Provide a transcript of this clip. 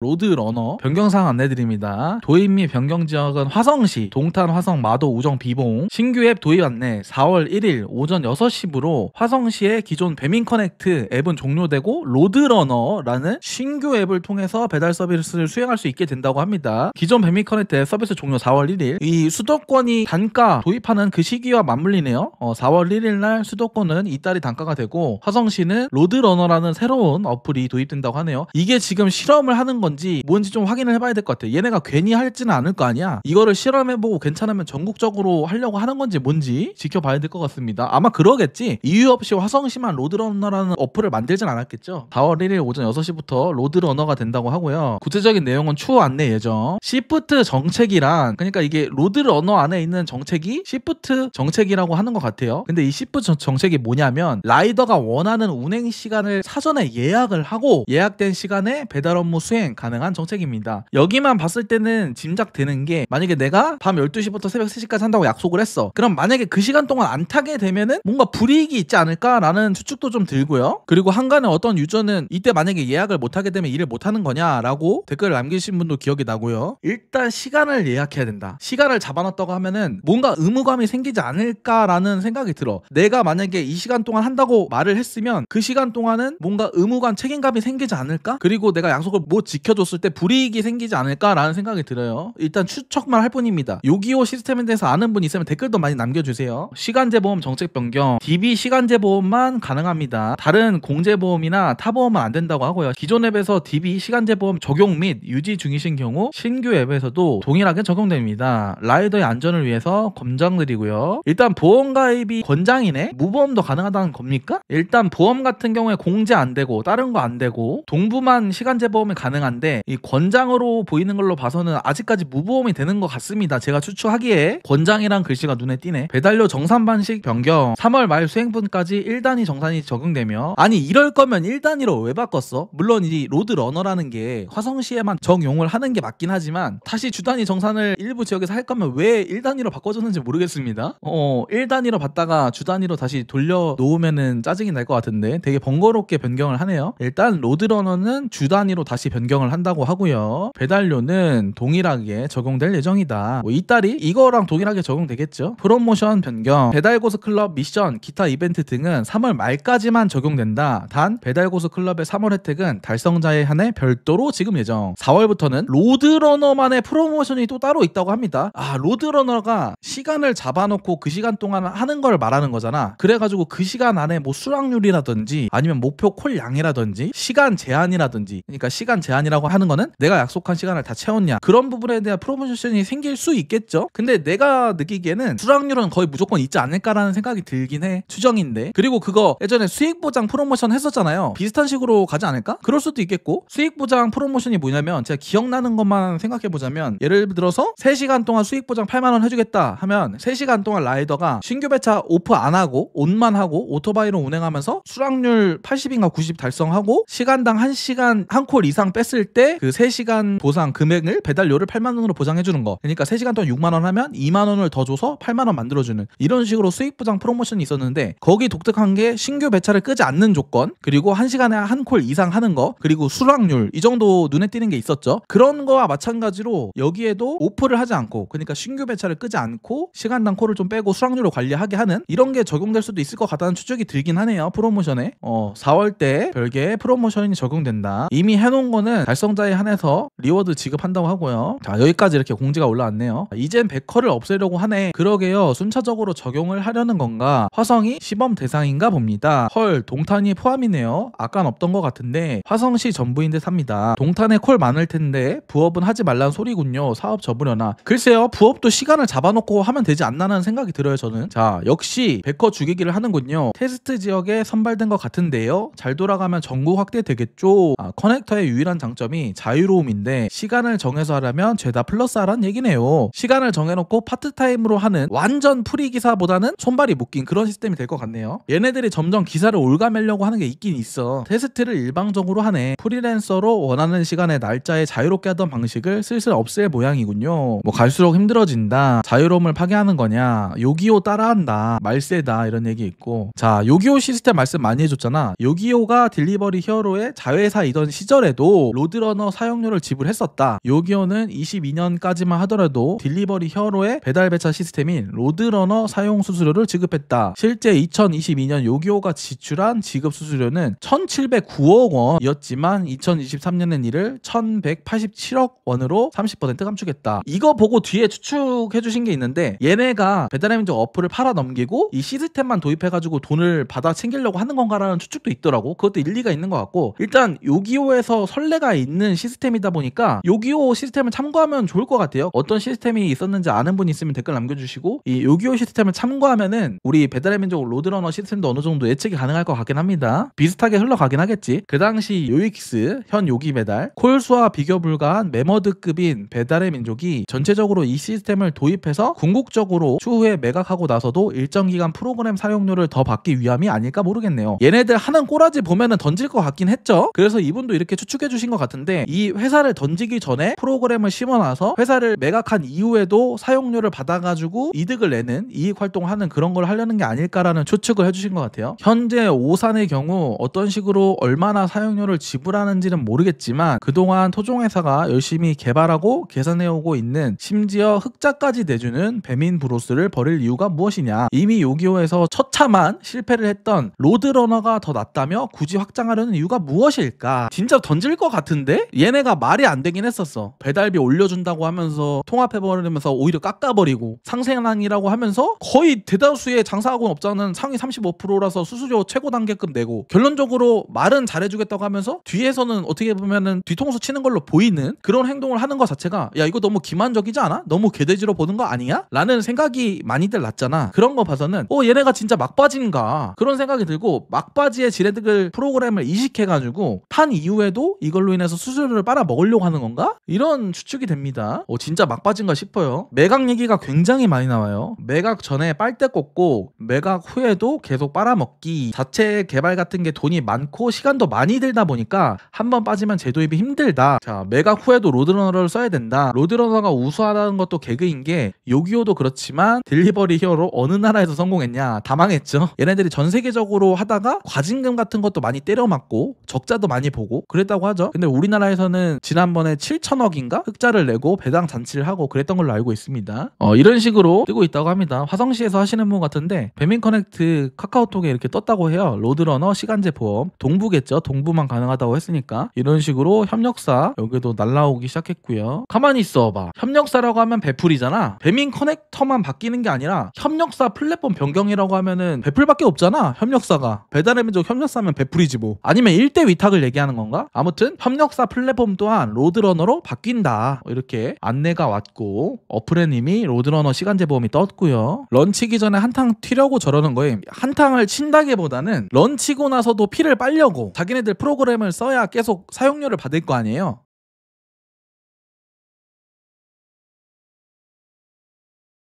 로드러너 변경사항 안내드립니다. 도입 및 변경 지역은 화성시, 동탄, 화성, 마도, 우정, 비봉. 신규 앱 도입 안내 4월 1일 오전 6시부로 화성시의 기존 배민커넥트 앱은 종료되고 로드러너라는 신규 앱을 통해서 배달 서비스를 수행할 수 있게 된다고 합니다. 기존 배민커넥트 앱 서비스 종료 4월 1일. 이 수도권이 단가 도입하는 그 시기와 맞물리네요. 4월 1일 날 수도권은 이달이 단가가 되고 화성시는 로드러너라는 새로운 어플이 도입된다고 하네요. 이게 지금 실험을 하는 건지 뭔지 좀 확인을 해봐야 될 것 같아. 얘네가 괜히 할지는 않을 거 아니야. 이거를 실험해보고 괜찮으면 전국적으로 하려고 하는 건지 뭔지 지켜봐야 될 것 같습니다. 아마 그러겠지. 이유 없이 화성시만 로드러너라는 어플을 만들진 않았겠죠. 4월 1일 오전 6시부터 로드러너가 된다고 하고요. 구체적인 내용은 추후 안내 예정. 시프트 정책이란, 그러니까 이게 로드러너 안에 있는 정책이 시프트 정책이라고 하는 것 같아요. 근데 이 시프트 정책이 뭐냐면 라이더가 원하는 운행 시간을 사전에 예약을 하고 예약된 시간에 배달 업무 수행 가능한 정책입니다. 여기만 봤을 때는 짐작되는 게, 만약에 내가 밤 12시부터 새벽 3시까지 한다고 약속을 했어. 그럼 만약에 그 시간 동안 안 타게 되면은 뭔가 불이익이 있지 않을까라는 추측도 좀 들고요. 그리고 한간에 어떤 유저는 이때 만약에 예약을 못하게 되면 일을 못하는 거냐라고 댓글을 남기신 분도 기억이 나고요. 일단 시간을 예약해야 된다. 시간을 잡아놨다고 하면은 뭔가 의무감이 생기지 않을까라는 생각이 들어. 내가 만약에 이 시간 동안 한다고 말을 했으면 그 시간 동안은 뭔가 의무감, 책임감이 생기지 않을까? 그리고 내가 약속을 못 지켜줬을 때 불이익이 생기지 않을까라는 생각이 들어요. 일단 추측만 할 뿐입니다. 요기요 시스템에 대해서 아는 분 있으면 댓글도 많이 남겨주세요. 시간제보험 정책 변경, DB 시간제보험만 가능합니다. 다른 공제보험이나 타보험은 안 된다고 하고요. 기존 앱에서 DB 시간제보험 적용 및 유지 중이신 경우 신규 앱에서도 동일하게 적용됩니다. 라이더의 안전을 위해서 권장드리고요. 일단 보험 가입이 권장이네? 무보험도 가능하다는 겁니까? 일단 보험 같은 경우에 공제 안 되고 다른 거 안 되고 동부만 시간제보험이 가능한데, 이 권장으로 보이는 걸로 봐서는 아직까지 무보험이 되는 것 같습니다. 제가 추측하기에 권장이란 글씨가 눈에 띄네. 배달료 정산 방식 변경 3월 말 수행분까지 1단위 정산이 적용되며, 아니 이럴 거면 1단위로 왜 바꿨어? 물론 이 로드러너라는 게 화성시에만 적용을 하는 게 맞긴 하지만 다시 주단위 정산을 일부 지역에서 할 거면 왜 1단위로 바꿔줬는지 모르겠습니다. 1단위로 받다가 주단위로 다시 돌려 놓으면은 짜증이 날 것 같은데 되게 번거롭게 변경을 하네요. 일단 로드러너는 주단위로 다시 변경을 한다고 하고요. 배달료는 동일하게 적용될 예정이다. 이 달이 이거랑 동일하게 적용되겠죠. 프로모션 변경, 배달고수 클럽 미션, 기타 이벤트 등은 3월 말까지만 적용된다. 단 배달고수 클럽의 3월 혜택은 달성자에 한해 별도로 지급 예정. 4월부터는 로드러너만의 프로모션이 또 따로 있다고 합니다. 로드러너가 시간을 잡아놓고 그 시간 동안 하는 걸 말하는 거잖아. 그래가지고 그 시간 안에 뭐 수락률이라든지 아니면 목표 콜 양이라든지 시간 제한이라든지, 그러니까 시간 제한이라고 하는 거는 내가 약속한 시간을 다 채웠냐, 그런 부분에 대한 프로모션이 생길 수 있겠죠. 근데 내가 느끼기에는 수락률은 거의 무조건 있지 않을까라는 생각이 들긴 해. 추정인데. 그리고 그거 예전에 수익보장 프로모션 했었잖아요. 비슷한 식으로 가지 않을까? 그럴 수도 있겠고. 수익보장 프로모션이 뭐냐면, 제가 기억나는 것만 생각해보자면, 예를 들어서 3시간 동안 수익보장 8만원 해주겠다 하면 3시간 동안 라이더가 신규 배차 오프 안 하고 온만 하고 오토바이로 운행하면서 수락률 80인가 90 달성하고 시간당 1시간 한 콜 이상 뺐을 때 그 3시간 보상 금액을, 배달료를 8만원으로 보상해주는 거. 그러니까 3시간 동안 6만원 하면 2만원을 더 줘서 8만원 만들어주는, 이런 식으로 수익보장 프로모션이 있었는데, 거기 독특한 게 신규 배차를 끄지 않는 조건, 그리고 1시간에 한 콜 이상 하는 거, 그리고 수락률, 이 정도 눈에 띄는 게 있었죠. 그런 거와 마찬가지로 여기에도 오프를 하지 않고, 그러니까 신규 배차를 끄지 않고 시간당 콜을 좀 빼고 수락률을 관리하게 하는, 이런 게 적용될 수도 있을 것 같다는 추측이 들긴 하네요. 프로모션에 4월 때 별개의 프로모션이 적용된다. 이미 해놓은 거는 달성자에 한해서 리워드 지급한다고 하고요. 자, 여기까지 이렇게 공지가 올라왔네요. 이젠 베커를 없애려고 하네. 그러게요. 순차적으로 적용을 하려는 건가? 화성이 시범 대상인가 봅니다. 헐, 동탄이 포함이네요. 아깐 없던 것 같은데 화성시 전부인 듯 합니다. 동탄에 콜 많을 텐데 부업은 하지 말란 소리군요. 사업 접으려나. 글쎄요, 부업도 시간을 잡아놓고 하면 되지 않나라는 생각이 들어요, 저는. 자, 역시 베커 죽이기를 하는군요. 테스트 지역에 선발된 것 같은데요. 잘 돌아가면 전국 확대 되겠죠. 커넥터의 유일한 장점이 자유로움인데, 시간을 정해서 하려면 죄다 플러스 하란 얘기네요. 시간을 정해놓고 파트타임으로 하는 완전 프리 기사보다는 손발이 묶인 그런 시스템이 될 것 같네요. 얘네들이 점점 기사를 올가매려고 하는 게 있긴 있어. 테스트를 일방적으로 하네. 프리랜서로 원하는 시간에 날짜에 자유롭게 하던 방식을 슬슬 없앨 모양이군요. 뭐 갈수록 힘들어진다, 자유로움을 파괴하는 거냐, 요기요 따라한다, 말세다, 이런 얘기 있고. 자, 요기요 시스템 말씀 많이 해줬잖아. 요기요가 딜리버리 히어로의 자회사이던 시절에도 로드러너 사용료를 지불했었다. 요기요는 22년까지만 하더라도 딜리버리 히어로의 배달 배차 시스템인 로드러너 사용 수수료를 지급했다. 실제 2022년 요기요가 지출한 지급 수수료는 1,709억 원이었지만 2023년엔 이를 1,187억 원으로 30% 감축했다. 이거 보고 뒤에 추측해 주신 게 있는데 얘네가 배달의 민족 어플을 팔아 넘기고 이 시스템만 도입해가지고 돈을 받아 챙기려고 하는 건가라는 추측도 있더라고. 그것도 일리가 있는 것 같고, 일단 요기요에서 선례가 있는 시스템이다 보니까 요기요 시스템을 참고하면 좋을 것 같아요. 어떤 시스템이 있었는지 아는 분 있으면 댓글 남겨주시고, 이 요기요 시스템을 참고하면은 우리 배달의 민족 로드러너 시스템도 어느 정도 예측이 가능할 것 같긴 합니다. 비슷하게 흘러가긴 하겠지. 그 당시 요익스, 현 요기배달, 콜수와 비교 불가한 메머드급인 배달의 민족이 전체적으로 이 시스템을 도입해서 궁극적으로 추후에 매각하고 나서도 일정 기간 프로그램 사용료를 더 받기 위함이 아닐까 모르겠네요. 얘네들 하는 꼬라지 보면은 던질 것 같긴 했죠. 그래서 이분도 이렇게 추측해 주신 것 같은데, 이 회사를 던지기 전에 프로그램을 심어놔서 회사를 매각한 이후에도 사용료를 받아가지고 이득을 내는, 이익 활동을 하는 그런 걸 하려는 게 아닐까라는 추측을 해주신 것 같아요. 현재 오산의 경우 어떤 식으로 얼마나 사용료를 지불하는지는 모르겠지만 그동안 토종회사가 열심히 개발하고 개선해오고 있는, 심지어 흑자까지 내주는 배민 브로스를 버릴 이유가 무엇이냐. 이미 요기요에서 처차만 실패를 했던 로드러너가 더 낫다며 굳이 확장하려는 이유가 무엇일까. 진짜 던질 것 같은데 얘네가 말이 안 되긴 했었어. 배달비 올려준다고 하면서 통합해버리면서 오히려 깎아버리고, 상생왕이라고 하면서 거의 대다수의 장사하고 업자는 상위 35%라서 수수료 최고 단계급 내고, 결론적으로 말은 잘해주겠다고 하면서 뒤에서는 어떻게 보면은 뒤통수 치는 걸로 보이는 그런 행동을 하는 것 자체가, 야 이거 너무 기만적이지 않아? 너무 개돼지로 보는 거 아니야? 라는 생각이 많이들 났잖아. 그런 거 봐서는 얘네가 진짜 막바지인가 그런 생각이 들고, 막바지에 지네들 프로그램을 이식해가지고 판 이후에도 이걸로 인해서 수수료를 빨아 먹으려고 하는 건가? 이런 추측이 됩니다. 진짜 막바지인가 싶어요. 매각 얘기가 굉장히 많이 나와요. 매각 전에 빨대 꽂고 매각 후에도 계속 빨아먹기, 자체 개발 같은 게 돈이 많고 시간도 많이 들다 보니까 한번 빠지면 재도입이 힘들다. 자, 매각 후에도 로드러너를 써야 된다. 로드러너가 우수하다는 것도 개그인 게, 요기요도 그렇지만 딜리버리 히어로 어느 나라에서 성공했냐? 다 망했죠. 얘네들이 전 세계적으로 하다가 과징금 같은 것도 많이 때려맞고 적자도 많이 보고 그랬다고 하죠. 근데 우리나라에서는 지난번에 7천억인가 흑자를 내고 배당 잔치를 하고 그랬던 걸로 알고 있습니다. 이런 식으로 뜨고 있다고 합니다. 화성시에서 하시는 분 같은데 배민커넥트 카카오톡에 이렇게 떴다고 해요. 로드러너 시간제 보험, 동부겠죠. 동부만 가능하다고 했으니까. 이런 식으로 협력사 여기도 날라오기 시작했고요. 가만히 있어봐. 협력사라고 하면 배풀이잖아. 배민 커넥터만 바뀌는 게 아니라 협력사 플랫폼 변경이라고 하면은 배풀밖에 없잖아. 협력사가. 배달의 민족 협력사면 배풀이지 뭐. 아니면 1대 위탁을 얘기하는 건가? 아무튼 협력사 플랫폼 또한 로드러너로 바뀐다. 이렇게 안내가 왔고, 어플엔 이미 로드러너 시간제 보험이 떴고요. 런치기 전에 한탕 튀려고 저러는 거예요. 한탕을 친다기보다는 런치고 나서도 피를 빨려고, 자기네들 프로그램을 써야 계속 사용료를 받을 거 아니에요.